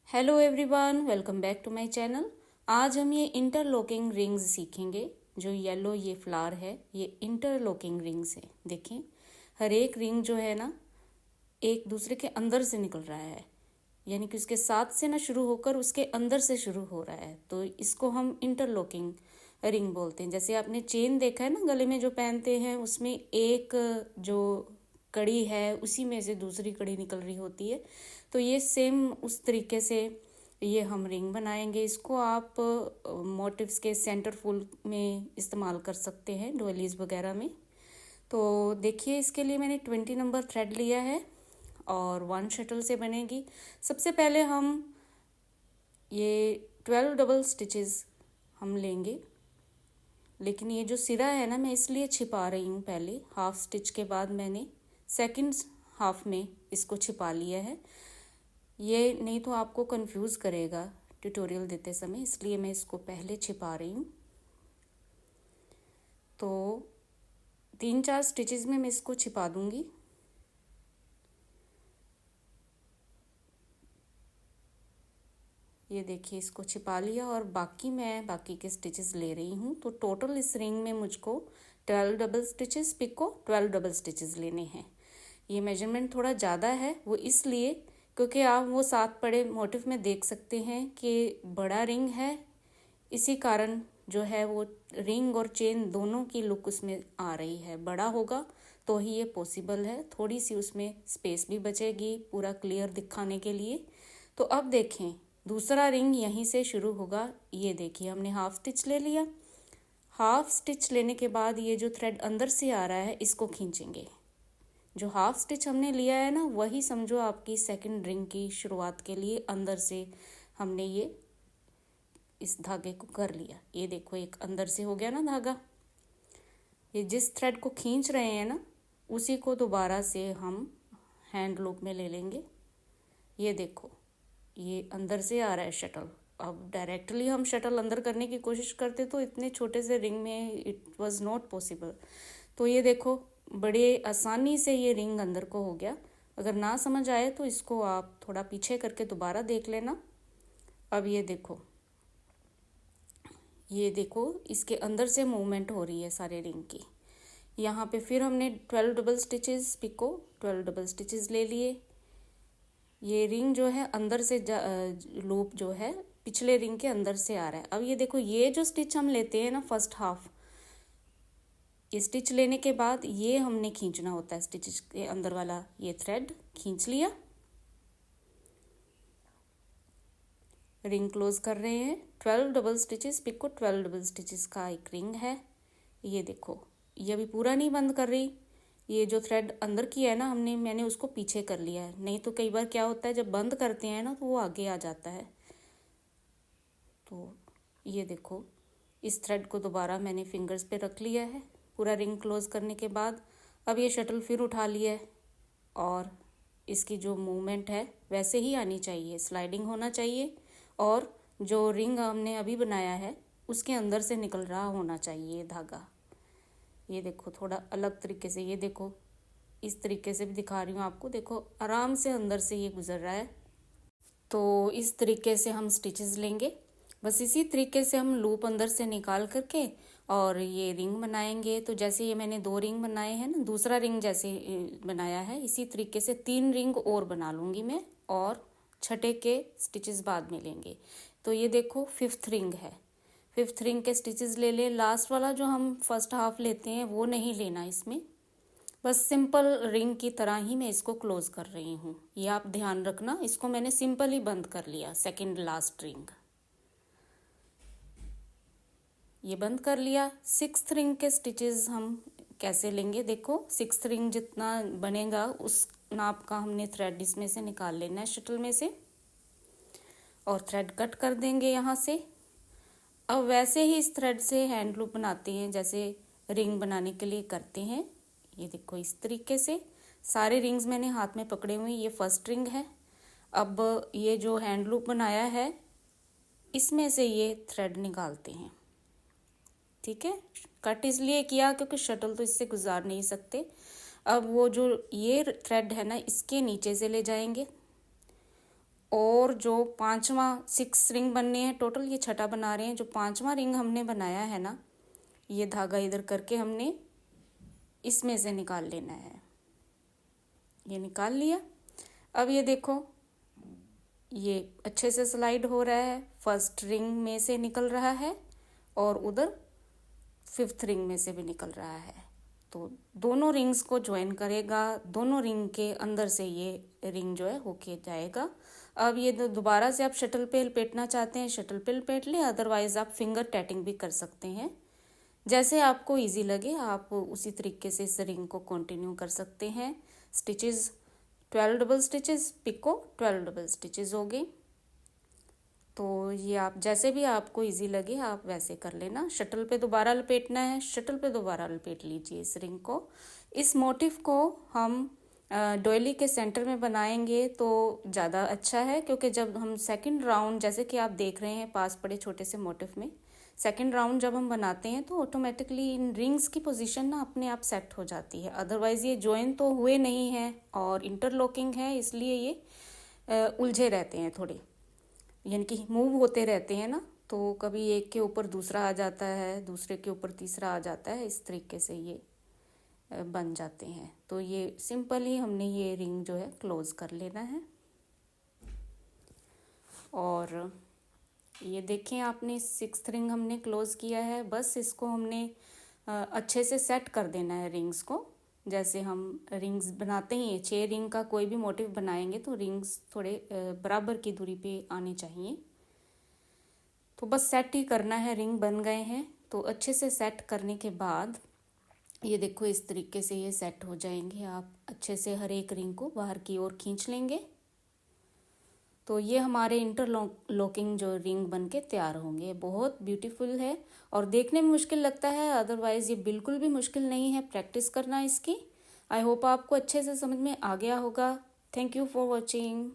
Hello everyone, welcome back to my channel. आज हम ये इंटरलॉकिंग रिंग्स सीखेंगे। जो येलो ये फ्लावर है ये इंटरलॉकिंग रिंग्स है। देखें, हर एक रिंग जो है ना एक दूसरे के अंदर से निकल रहा है, यानी कि उसके साथ से ना शुरू होकर उसके अंदर से शुरू हो रहा है, तो इसको हम इंटरलॉकिंग रिंग बोलते हैं। जैसे आपने चेन देखा है ना गले में जो पहनते हैं, उसमें एक जो कड़ी है उसी में से दूसरी कड़ी निकल रही होती है। तो ये सेम उस तरीके से ये हम रिंग बनाएंगे। इसको आप मोटिव्स के सेंटर फुल में इस्तेमाल कर सकते हैं, डोलीज वगैरह में। तो देखिए, इसके लिए मैंने 20 नंबर थ्रेड लिया है और 1 शटल से बनेगी। सबसे पहले हम ये 12 डबल स्टिचेस हम लेंगे, लेकिन ये जो सिरा है ना मैं इसलिए छिपा रही हूँ। पहले हाफ स्टिच के बाद मैंने सेकंड हाफ में इसको छिपा लिया है। ये नहीं तो आपको कंफ्यूज करेगा ट्यूटोरियल देते समय, इसलिए मैं इसको पहले छिपा रही हूँ। तो 3-4 स्टिचेस में मैं इसको छिपा दूंगी। ये देखिए, इसको छिपा लिया और बाकी के स्टिचेस ले रही हूँ। तो टोटल इस रिंग में मुझको 12 double stitches, picot 12 double stitches लेने हैं। ये मेजरमेंट थोड़ा ज़्यादा है, वो इसलिए क्योंकि आप वो साथ पड़े मोटिव में देख सकते हैं कि बड़ा रिंग है, इसी कारण जो है वो रिंग और चेन दोनों की लुक उसमें आ रही है। बड़ा होगा तो ही ये पॉसिबल है, थोड़ी सी उसमें स्पेस भी बचेगी पूरा क्लियर दिखाने के लिए। तो अब देखें, दूसरा रिंग यहीं से शुरू होगा। ये देखिए, हमने हाफ स्टिच ले लिया। हाफ स्टिच लेने के बाद ये जो थ्रेड अंदर से आ रहा है इसको खींचेंगे। जो हाफ स्टिच हमने लिया है ना, वही समझो आपकी सेकंड रिंग की शुरुआत के लिए अंदर से हमने ये इस धागे को कर लिया। ये देखो, एक अंदर से हो गया ना धागा। ये जिस थ्रेड को खींच रहे हैं ना उसी को दोबारा से हम हैंड लूप में ले लेंगे। ये देखो, ये अंदर से आ रहा है शटल। अब डायरेक्टली हम शटल अंदर करने की कोशिश करते तो इतने छोटे से रिंग में इट वाज नॉट पॉसिबल। तो ये देखो, बड़े आसानी से ये रिंग अंदर को हो गया। अगर ना समझ आए तो इसको आप थोड़ा पीछे करके दोबारा देख लेना। अब ये देखो इसके अंदर से मूवमेंट हो रही है सारे रिंग की। यहाँ पे फिर हमने 12 double stitches, picot 12 double stitches ले लिए। ये रिंग जो है अंदर से लूप जो है पिछले रिंग के अंदर से आ रहा है। अब ये देखो, ये जो स्टिच हम लेते हैं ना फर्स्ट हाफ, ये स्टिच लेने के बाद ये हमने खींचना होता है। स्टिच के अंदर वाला ये थ्रेड खींच लिया, रिंग क्लोज कर रहे हैं। 12 double stitches, picot 12 double stitches का एक रिंग है। ये देखो, ये अभी पूरा नहीं बंद कर रही। ये जो थ्रेड अंदर किया है ना मैंने उसको पीछे कर लिया है। नहीं तो कई बार क्या होता है, जब बंद करते हैं ना तो वो आगे आ जाता है। तो ये देखो, इस थ्रेड को दोबारा मैंने फिंगर्स पे रख लिया है पूरा रिंग क्लोज करने के बाद। अब ये शटल फिर उठा लिया है और इसकी जो मूवमेंट है वैसे ही आनी चाहिए, स्लाइडिंग होना चाहिए। और जो रिंग हमने अभी बनाया है उसके अंदर से निकल रहा होना चाहिए धागा। ये देखो, थोड़ा अलग तरीके से, ये देखो इस तरीके से भी दिखा रही हूँ आपको। देखो, आराम से अंदर से ये गुजर रहा है। तो इस तरीके से हम स्टिचेस लेंगे। बस इसी तरीके से हम लूप अंदर से निकाल करके और ये रिंग बनाएंगे। तो जैसे ये मैंने 2 रिंग बनाए हैं ना, दूसरा रिंग जैसे बनाया है इसी तरीके से 3 रिंग और बना लूँगी मैं, और छठे के स्टिचेस बाद में लेंगे। तो ये देखो 5th रिंग है। 5th रिंग के स्टिचेस ले ले। लास्ट वाला जो हम फर्स्ट हाफ लेते हैं वो नहीं लेना इसमें, बस सिंपल रिंग की तरह ही मैं इसको क्लोज कर रही हूँ। ये आप ध्यान रखना, इसको मैंने सिंपल ही बंद कर लिया। सेकंड लास्ट रिंग ये बंद कर लिया। 6th रिंग के स्टिचेस हम कैसे लेंगे, देखो 6th रिंग जितना बनेगा उस नाप का हमने थ्रेड इसमें से निकाल लेना है शटल में से, और थ्रेड कट कर देंगे यहाँ से। अब वैसे ही इस थ्रेड से हैंड लूप बनाते हैं जैसे रिंग बनाने के लिए करते हैं। ये देखो, इस तरीके से सारे रिंग्स मैंने हाथ में पकड़े हुए। ये फर्स्ट रिंग है। अब ये जो हैंड लूप बनाया है इसमें से ये थ्रेड निकालते हैं। ठीक है, कट इसलिए किया क्योंकि शटल तो इससे गुजार नहीं सकते। अब वो जो ये थ्रेड है ना इसके नीचे से ले जाएंगे और जो पांचवा 6 रिंग बनने हैं टोटल, ये छठा बना रहे हैं। जो पांचवा रिंग हमने बनाया है ना, ये धागा इधर करके हमने इसमें से निकाल लेना है। ये निकाल लिया। अब ये देखो, ये अच्छे से स्लाइड हो रहा है, फर्स्ट रिंग में से निकल रहा है और उधर 5th रिंग में से भी निकल रहा है। तो दोनों रिंग्स को ज्वाइन करेगा, दोनों रिंग के अंदर से ये रिंग जो है होके जाएगा। अब ये दोबारा से आप शटल पे लपेटना चाहते हैं, शटल पे लपेट ले, अदरवाइज आप फिंगर टैटिंग भी कर सकते हैं। जैसे आपको इजी लगे आप उसी तरीके से इस रिंग को कंटिन्यू कर सकते हैं। Stitches 12 double stitches, picot 12 double stitches हो गए। तो ये आप जैसे भी आपको इजी लगे आप वैसे कर लेना। शटल पे दोबारा लपेटना है, शटल पे दोबारा लपेट लीजिए इस रिंग को। इस मोटिफ को हम डोयली के सेंटर में बनाएंगे तो ज़्यादा अच्छा है, क्योंकि जब हम सेकंड राउंड, जैसे कि आप देख रहे हैं पास पड़े छोटे से मोटिफ में, सेकंड राउंड जब हम बनाते हैं तो ऑटोमेटिकली इन रिंग्स की पोजीशन ना अपने आप सेट हो जाती है। अदरवाइज ये ज्वाइन तो हुए नहीं है और इंटरलॉकिंग है, इसलिए ये उलझे रहते हैं थोड़े, यानी कि मूव होते रहते हैं ना। तो कभी एक के ऊपर दूसरा आ जाता है, दूसरे के ऊपर तीसरा आ जाता है, इस तरीके से ये बन जाते हैं। तो ये सिंपल ही हमने ये रिंग जो है क्लोज कर लेना है। और ये देखें आपने 6th रिंग हमने क्लोज किया है। बस इसको हमने अच्छे से सेट कर देना है रिंग्स को। जैसे हम रिंग्स बनाते ही 6 रिंग का कोई भी मोटिव बनाएंगे तो रिंग्स थोड़े बराबर की दूरी पे आने चाहिए। तो बस सेट ही करना है, रिंग बन गए हैं। तो अच्छे से सेट करने के बाद ये देखो इस तरीके से ये सेट हो जाएंगे। आप अच्छे से हर एक रिंग को बाहर की ओर खींच लेंगे तो ये हमारे इंटरलॉकिंग जो रिंग बन के तैयार होंगे। बहुत ब्यूटीफुल है और देखने में मुश्किल लगता है, अदरवाइज़ ये बिल्कुल भी मुश्किल नहीं है प्रैक्टिस करना इसकी। आई होप आपको अच्छे से समझ में आ गया होगा। Thank you for watching.